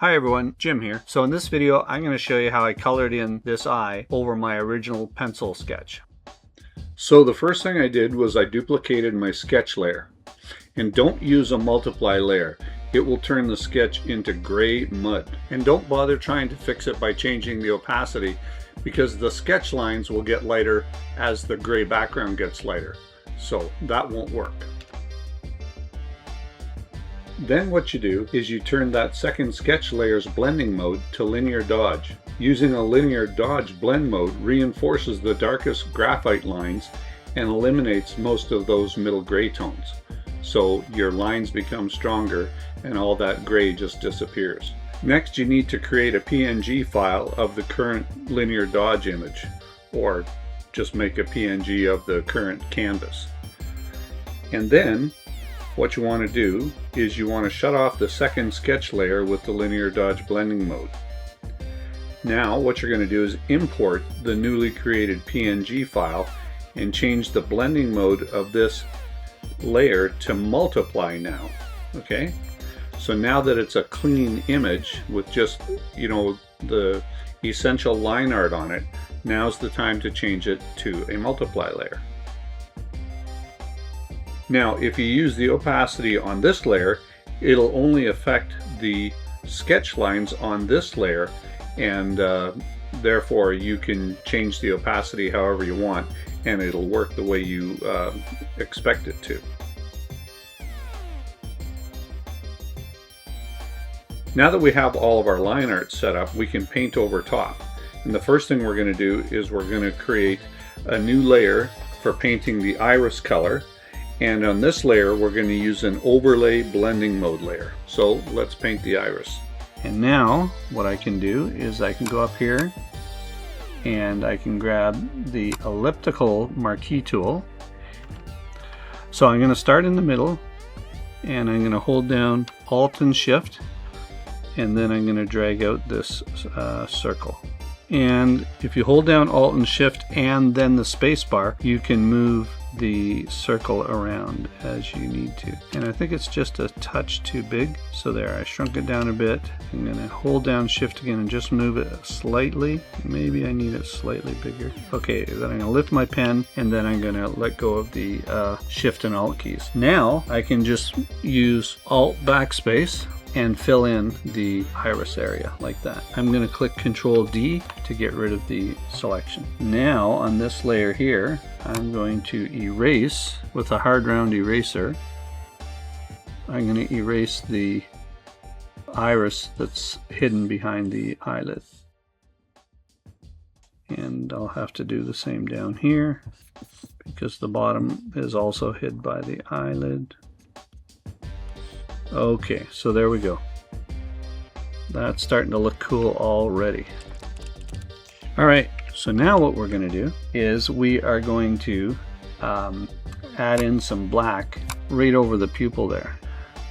Hi everyone, Jim here. So in this video I'm going to show you how I colored in this eye over my original pencil sketch. So the first thing I did was I duplicated my sketch layer. And don't use a multiply layer. It will turn the sketch into gray mud. And don't bother trying to fix it by changing the opacity, because the sketch lines will get lighter as the gray background gets lighter. So that won't work. Then what you do is you turn that second sketch layer's blending mode to linear dodge. Using a linear dodge blend mode reinforces the darkest graphite lines and eliminates most of those middle gray tones. So your lines become stronger and all that gray just disappears. Next, you need to create a PNG file of the current linear dodge image, or just make a PNG of the current canvas. And then what you want to do is you want to shut off the second sketch layer with the linear dodge blending mode. Now what you're going to do is import the newly created PNG file and change the blending mode of this layer to multiply now. Okay, so now that it's a clean image with just, the essential line art on it, now's the time to change it to a multiply layer. Now, if you use the opacity on this layer, it'll only affect the sketch lines on this layer, and therefore you can change the opacity however you want, and it'll work the way you expect it to. Now that we have all of our line art set up, we can paint over top. And the first thing we're going to do is we're going to create a new layer for painting the iris color. And on this layer, we're going to use an overlay blending mode layer. So let's paint the iris. And now what I can do is I can go up here and I can grab the elliptical marquee tool. So I'm going to start in the middle and I'm going to hold down Alt and Shift, and then I'm going to drag out this circle. And if you hold down Alt and Shift and then the space bar, you can move the circle around as you need to. And I think it's just a touch too big. So there, I shrunk it down a bit. I'm going to hold down Shift again and just move it slightly. Maybe I need it slightly bigger. Okay, then I'm going to lift my pen and then I'm going to let go of the Shift and Alt keys. Now I can just use Alt backspace and fill in the iris area like that. I'm going to click Control D to get rid of the selection. Now on this layer here, I'm going to erase with a hard round eraser. I'm going to erase the iris that's hidden behind the eyelid. And I'll have to do the same down here because the bottom is also hid by the eyelid. Okay, so there we go. That's starting to look cool already. Alright, so now what we're going to do is we are going to add in some black right over the pupil there.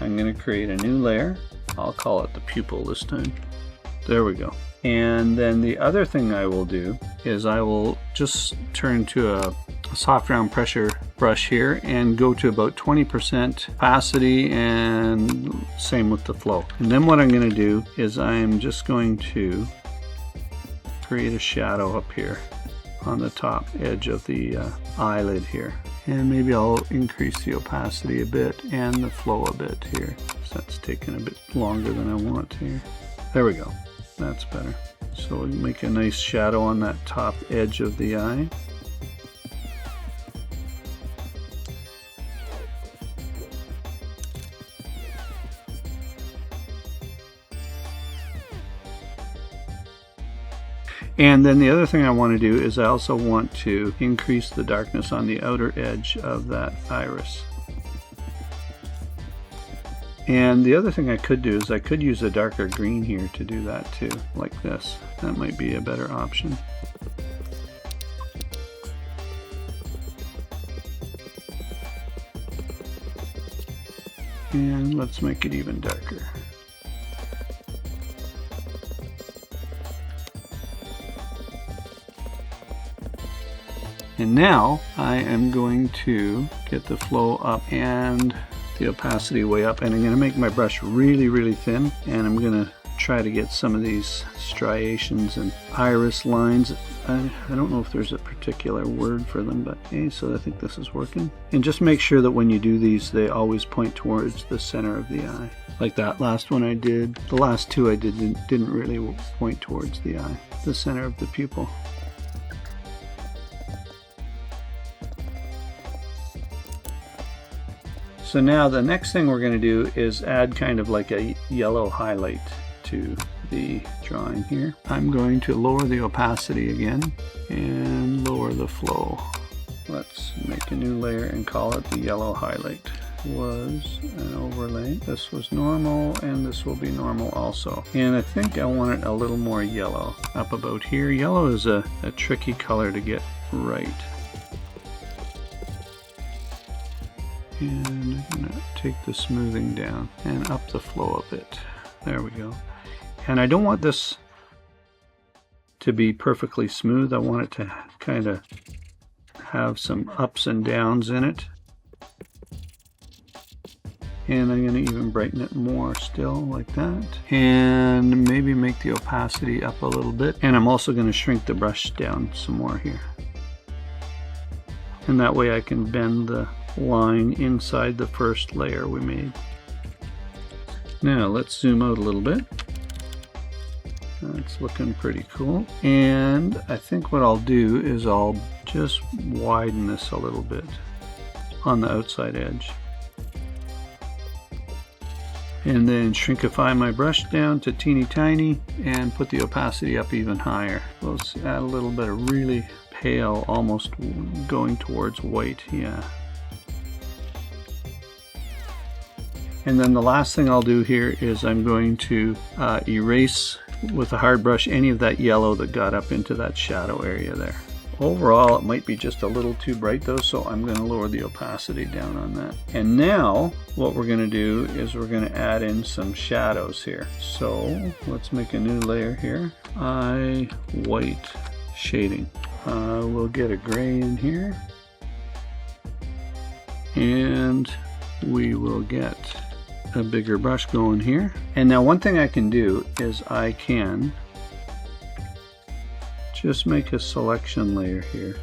I'm going to create a new layer. I'll call it the pupil this time. There we go. And then the other thing I will do is I will just turn to a soft round pressure brush here and go to about 20% opacity, and same with the flow. And then what I'm going to do is I'm just going to create a shadow up here on the top edge of the eyelid here. And maybe I'll increase the opacity a bit and the flow a bit here. So that's taking a bit longer than I want here. There we go. That's better. So we make a nice shadow on that top edge of the eye. And then the other thing I want to do is I also want to increase the darkness on the outer edge of that iris. And the other thing I could do is I could use a darker green here to do that too, like this. That might be a better option. And let's make it even darker. And now I am going to get the flow up and the opacity way up, and I'm going to make my brush really thin, and I'm going to try to get some of these striations and iris lines. I don't know if there's a particular word for them, but okay, so I think this is working. And just make sure that when you do these, they always point towards the center of the eye. Like that last one I did, the last two I did didn't really point towards the eye, the center of the pupil. So now the next thing we're going to do is add kind of like a yellow highlight to the drawing here. I'm going to lower the opacity again and lower the flow. Let's make a new layer and call it the yellow highlight. Was an overlay. This was normal and this will be normal also. And I think I want it a little more yellow up about here. Yellow is a tricky color to get right. And I'm going to take the smoothing down and up the flow a bit. There we go. And I don't want this to be perfectly smooth. I want it to kind of have some ups and downs in it. And I'm going to even brighten it more still, like that. And maybe make the opacity up a little bit. And I'm also going to shrink the brush down some more here. And that way I can bend the line inside the first layer we made. Now let's zoom out a little bit. That's looking pretty cool. And I think what I'll do is I'll just widen this a little bit on the outside edge. And then shrinkify my brush down to teeny tiny and put the opacity up even higher. Let's add a little bit of really pale, almost going towards white. Yeah. And then the last thing I'll do here is I'm going to erase with a hard brush any of that yellow that got up into that shadow area there. Overall, it might be just a little too bright though, so I'm going to lower the opacity down on that. And now what we're going to do is we're going to add in some shadows here. So let's make a new layer here. White shading. We'll get a gray in here. And we will get a bigger brush going here. And now one thing I can do is I can just make a selection layer here.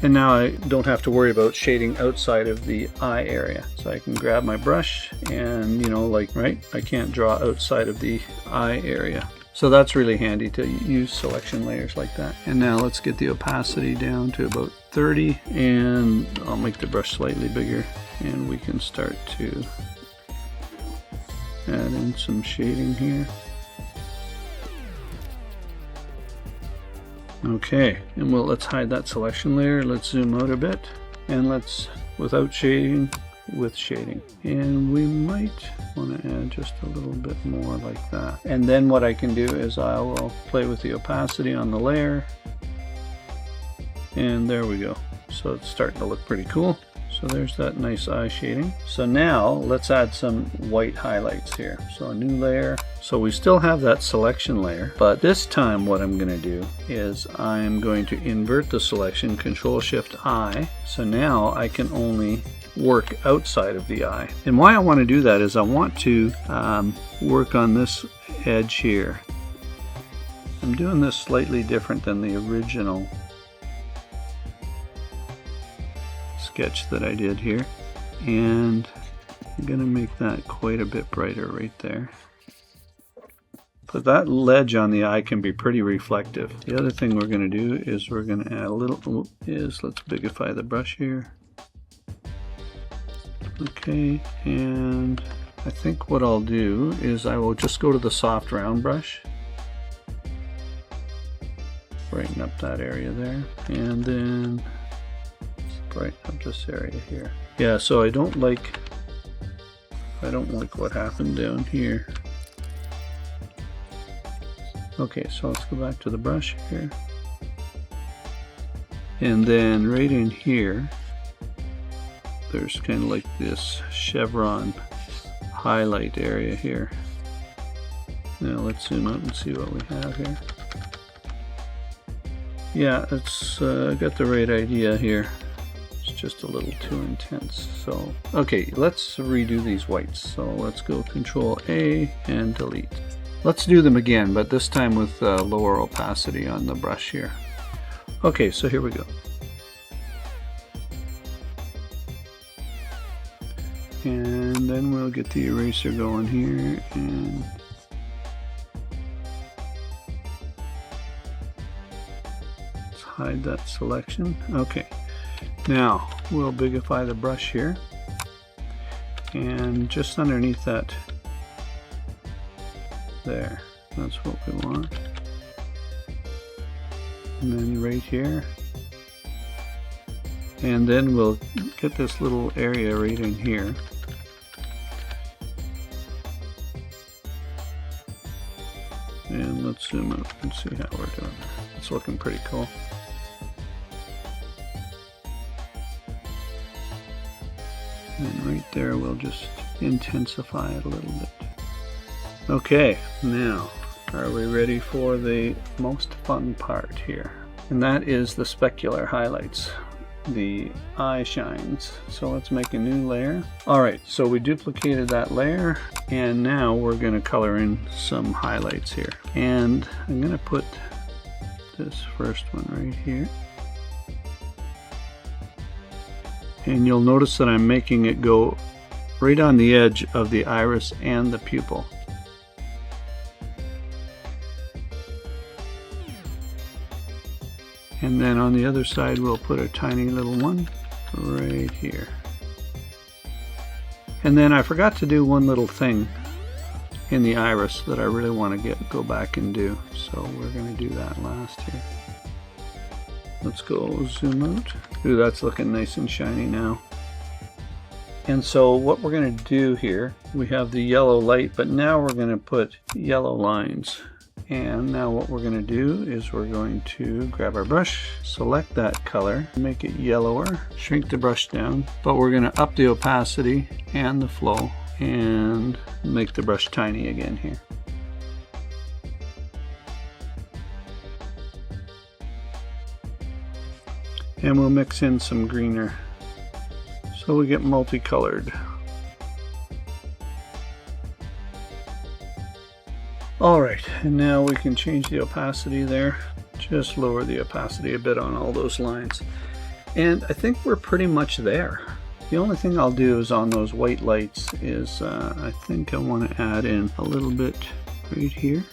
And now I don't have to worry about shading outside of the eye area. So I can grab my brush and, you know, like, right, I can't draw outside of the eye area. So that's really handy to use selection layers like that. And now let's get the opacity down to about 30, and I'll make the brush slightly bigger, and we can start to add in some shading here. Okay, and well, let's hide that selection layer. Let's zoom out a bit, and let's, without shading, with shading. And we might want to add just a little bit more like that. And then what I can do is I will play with the opacity on the layer. And there we go. So it's starting to look pretty cool. So there's that nice eye shading. So now let's add some white highlights here. So a new layer. So we still have that selection layer, but this time what I'm going to do is I'm going to invert the selection, Control-Shift-I. So now I can only work outside of the eye. And why I want to do that is I want to work on this edge here. I'm doing this slightly different than the original sketch that I did here, and I'm going to make that quite a bit brighter right there. But that ledge on the eye can be pretty reflective. The other thing we're going to do is we're going to add a little, let's bigify the brush here. Okay, and I think what I'll do is I will just go to the soft round brush, brighten up that area there, and then brighten up this area here. Yeah, so I don't like what happened down here. Okay, so let's go back to the brush here, and then right in here there's kind of like this chevron highlight area here. Now let's zoom out and see what we have here. Yeah, it's got the right idea here. It's just a little too intense. So, okay, let's redo these whites. So let's go Control A and delete. Let's do them again, but this time with lower opacity on the brush here. Okay, so here we go. And then we'll get the eraser going here, and let's hide that selection. Okay, now we'll bigify the brush here, and just underneath that, there, that's what we want. And then right here, and then we'll get this little area right in here. And let's zoom out and see how we're doing. It's looking pretty cool. And right there we'll just intensify it a little bit. Okay, now are we ready for the most fun part here? And that is the specular highlights, the eye shines. So let's make a new layer. Alright, so we duplicated that layer, and now we're going to color in some highlights here. And I'm going to put this first one right here. And you'll notice that I'm making it go right on the edge of the iris and the pupil. And then on the other side we'll put a tiny little one right here. And then I forgot to do one little thing in the iris that I really want to go back and do. So we're going to do that last here. Let's go zoom out. Ooh, that's looking nice and shiny now. And so what we're going to do here, we have the yellow light, but now we're going to put yellow lines. And now what we're going to do is we're going to grab our brush, select that color, make it yellower, shrink the brush down, but we're going to up the opacity and the flow and make the brush tiny again here. And we'll mix in some greener so we get multicolored. Alright, and now we can change the opacity there. Just lower the opacity a bit on all those lines. And I think we're pretty much there. The only thing I'll do is on those white lights is I think I want to add in a little bit right here.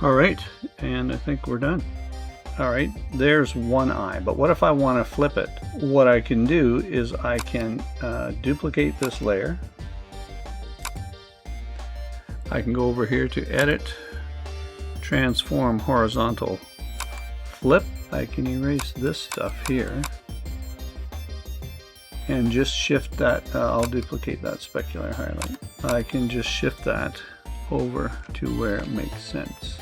Alright, and I think we're done. Alright, there's one eye, but what if I want to flip it? What I can do is I can duplicate this layer. I can go over here to Edit, Transform Horizontal, Flip. I can erase this stuff here and just shift that. I'll duplicate that specular highlight. I can just shift that over to where it makes sense.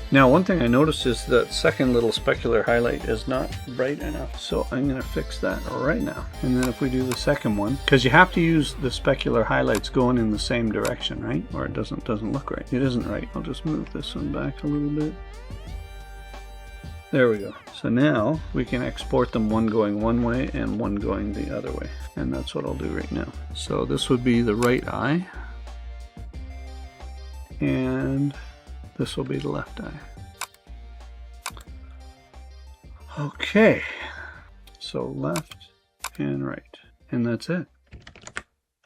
Now one thing I noticed is that second little specular highlight is not bright enough, so I'm going to fix that right now. And then if we do the second one, because you have to use the specular highlights going in the same direction, right? Or it doesn't look right. It isn't right. I'll just move this one back a little bit. There we go. So now we can export them, one going one way and one going the other way. And that's what I'll do right now. So this would be the right eye. And this will be the left eye. Okay. So left and right. And that's it.